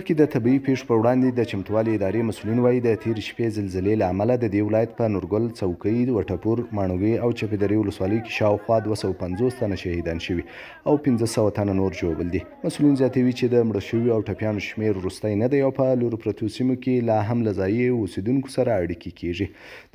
کې د طبیعي پیښو په وړاندې د چمتووالي ادارې مسؤلین وایي د تېرې شپې زلزلې له امله د دې ولایت په نورګل، څوکۍ، وټپور، ماڼوګي او چپهدرې ولسوالیو کې شاوخوا 250 تنه شهیدان شوي او 1500 تنه نور ژوبل دي. مسؤلین زیاتوي چې د مړه شویو او ټپیانو شمېر وروستی نه دی او په لرو پرتو سیمو کې لا هم له ځایي اوسېدونکو سره اړیکې کېږي.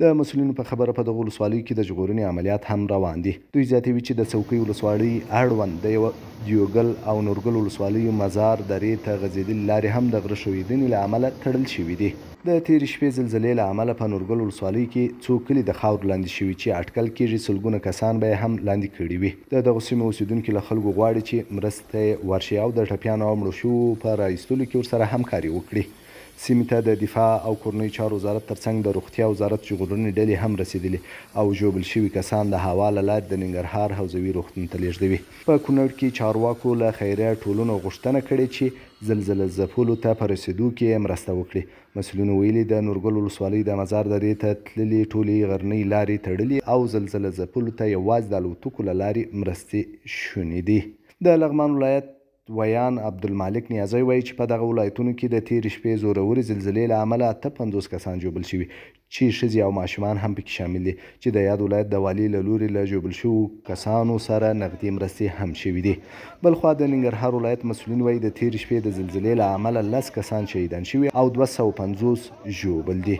د مسؤلینو په خبره په دغو ولسوالیو کې د ژغورنې عملیات هم روان دي. دوی زیاتوي چې د څوکۍ ولسوالۍ اړوند د دیوګل او نورګل ولسوالیو مزار درې ته غځېدلې لارې هم د غره ښویېدنې له امله تړل شوي دي. د تېرې شپې زلزلې له امله په نورګل ولسوالۍ کې څو کلي د خاورو لاندې شوي چې اټکل کېږي سلګونه کسان به یې هم لاندې کړي وي. د دغو سیمو اوسېدونکي له خلکو غواړي چې مرستې ته ورشي او د ټپیانو او مړو شویو په رایستلو کې ورسره همکاري وکړي. سیمې ته د دفاع او کورنیو چارو وزارت ترڅنګ د روغتیا وزارت ژغورنې ډلې هم رسېدلي او ژوبل شوي کسان د هوا له لارې د ننګرهار حوزوي روغتون ته لیږدوي. په کونړ کې چارواکو له خیریه ټولنو غوښتنه کړې چې زلزله ځپلو ته په رسېدو کې مرسته وکړي. مسؤلینو ویلي د نورګل ولسوالۍ د مزار درې ته تللې ټولې غرنۍ لارې تړلي او زلزله ځپلو ته یوازې د الوتکو له لارې مرستې شونې دي. د لغمان ولایت ویان عبدالمالک نیازی وایي چې په دغه ولایتونو کې د تېرې شپې زورورې زلزلې له امله 58 کسان ژوبل شوي چې ښځې او ماشومان هم پکې شامل دي چې د یاد ولایت د والي له لورې له ژوبل شوو کسانو سره نغدي مرستې هم شوي دي. بلخوا د ننګرهار ولایت مسؤلین وایي د تېرې شپې د زلزلې له امله 10 کسان شهیدان شوي او 250 ژوبل دي.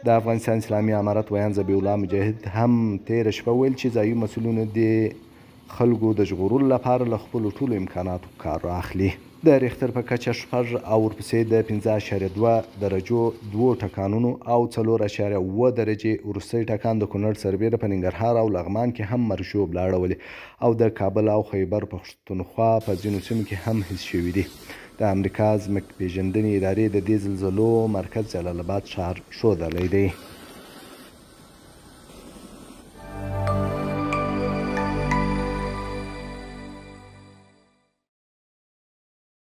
د افغانستان اسلامي امارت ویان ذبیح الله مجاهد هم تېره شپه ویل چې ځایي مسؤلینو د خلکو د ژغورلو لپاره له خپلو ټولو امکاناتو کار اخلي. د ریختر په کچه 6 او ورپسې د 15.2 درجو 2 ټکانونو او 4.7 درجې وروستی ټکان د کونړ سربیره په ننګرهار او لغمان کې هم مرشوب لاړولې او د کابل او خیبر پښتونخوا په ځینو سیمو کې هم حس شوي دي. د امریکا ځمکپېژندنې ادارې د دې زلزلو مرکز جلال اباد ښار ښودلی دی.